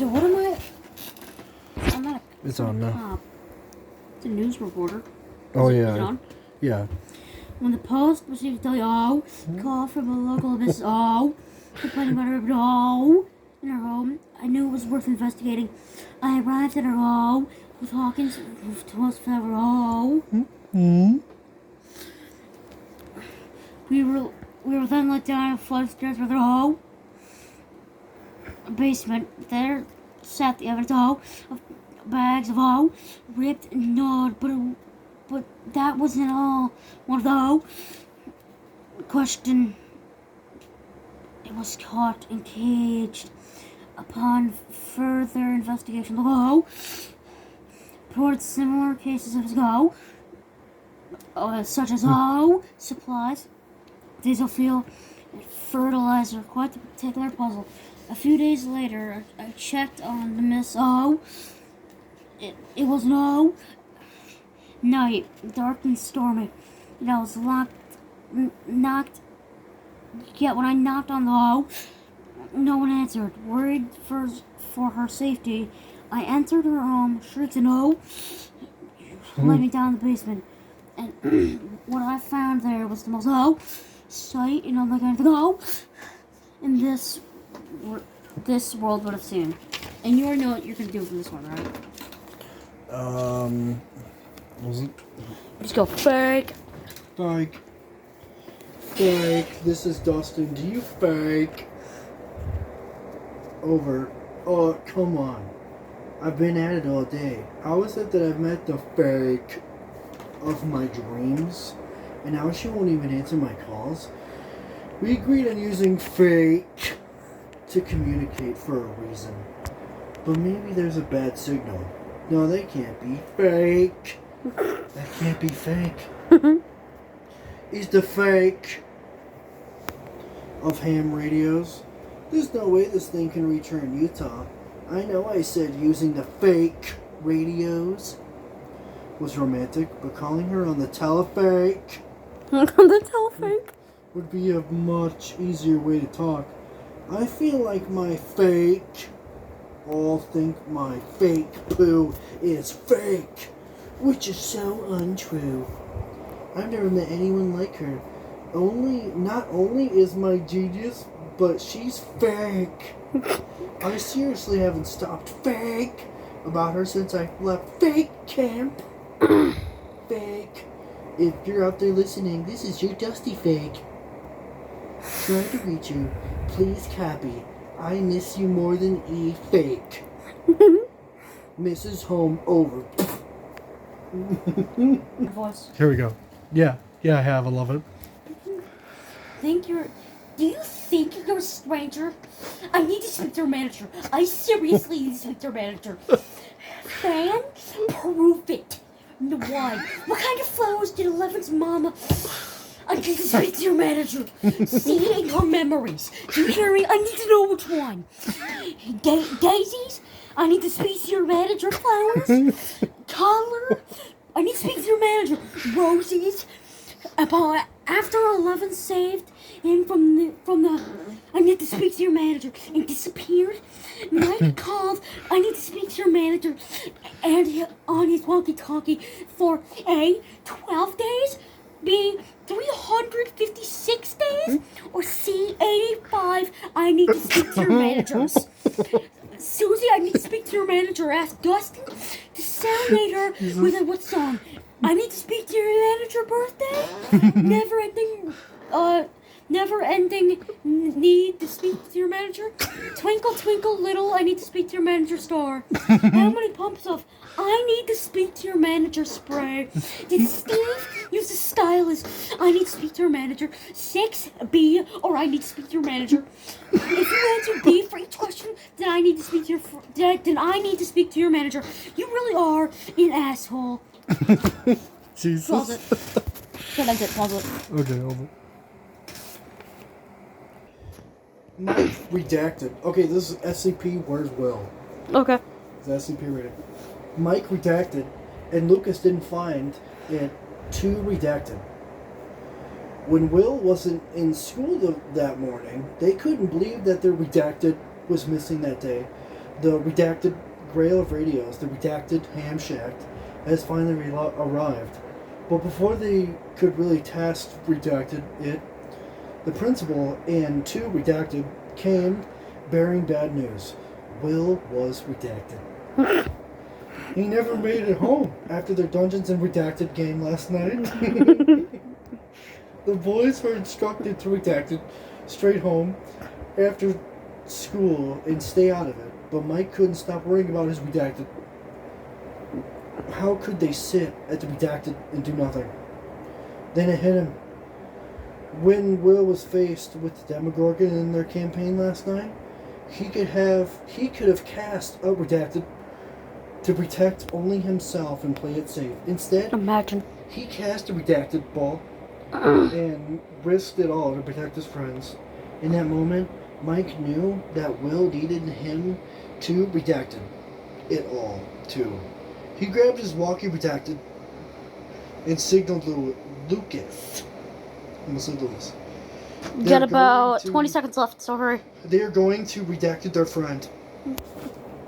So what am I? I'm not a It's on now. cop. It's a news reporter. Oh, Is yeah. it on? Yeah. When the Post received a call from a local business, complaining about her, in her home, I knew it was worth investigating. I arrived at her home with Hawkins, who told us for Hmm? We were then let down a flight of stairs with her basement. There sat the evidence of bags of ripped and gnawed, but that wasn't all. One of the question. It was caught and caged. Upon further investigation, the reported similar cases of such as supplies, diesel fuel, and fertilizer. Quite a particular puzzle. A few days later, I checked on the Miss O. It was an night, dark and stormy. And I was knocked. Yet when I knocked on the no one answered. Worried for her safety, I entered her home, shrieked an let me down the basement. And what I found there was the most sight and unlike anything in this world would have seen. And you already know what you're gonna do from this one, right? Was it? Just go fake. Fake. This is Dustin. Do you fake? Over. Oh, come on. I've been at it all day. How is it that I've met the fake of my dreams, and now she won't even answer my calls? We agreed on using fake to communicate for a reason. But maybe there's a bad signal. No, they can't be fake. That can't be fake. Is the fake of ham radios? There's no way this thing can reach her in Utah. I know I said using the fake radios was romantic, but calling her on the telefake would be a much easier way to talk. I feel like my fake all think my fake poo is fake, which is so untrue. I've never met anyone like her. Not only is my genius, but she's fake. I seriously haven't stopped fake about her since I left fake camp. Fake. If you're out there listening, this is your Dusty Fake. Trying to reach you. Please copy. I miss you more than E fake. Mrs. Home over. Voice. Here we go. Yeah, I have. I love it. Do you think you're a stranger? I need to speak to your manager. I seriously need to speak to your manager. Fan? Prove it. No, why? What kind of flowers did Eleven's mama... I need to speak to your manager. See it in your memories. Do you hear me? I need to know which one. Daisies? I need to speak to your manager. Flowers? Color? I need to speak to your manager. Roses? After 11 saved him from the I need to speak to your manager and disappeared. Mike called. I need to speak to your manager and on his walkie-talkie for A, 12 days, B, 356 days, or C, 85. I need to speak to your managers. Susie, I need to speak to your manager. Ask Dustin to serenade her with a what song? I need to speak to your manager birthday. Never ending need to speak to your manager. Twinkle, twinkle, little, I need to speak to your manager star. How many pumps of I need to speak to your manager spray? Did Steve use a stylist? I need to speak to your manager. 6B, or I need to speak to your manager. If you answer B for each question, then I need to speak to your manager. You really are an asshole. Jesus. Pause it. Pause it. Okay, over. Mike redacted. Okay, this is SCP. Where's Will? Okay. It's SCP rating. Mike redacted, and Lucas didn't find it. 2 redacted. When Will wasn't in school that morning, they couldn't believe that their redacted was missing that day. The redacted Grail of Radios, the redacted Ham Shack, has finally arrived. But before they could really test redacted it, the principal and 2 redacted came bearing bad news. Will was redacted. He never made it home after their Dungeons and Redacted game last night. The boys were instructed to redact it straight home after school and stay out of it, but Mike couldn't stop worrying about his redacted. How could they sit at the redacted and do nothing? Then it hit him. When Will was faced with the Demogorgon in their campaign last night, he could have cast a redacted to protect only himself and play it safe. Instead, Imagine. he cast a redacted ball and risked it all to protect his friends. In that moment, Mike knew that Will needed him to redact it all, too. He grabbed his walkie redacted and signaled Lucas. I almost said Lewis. Get about 20 seconds left, so hurry. They are going to redacted their friend.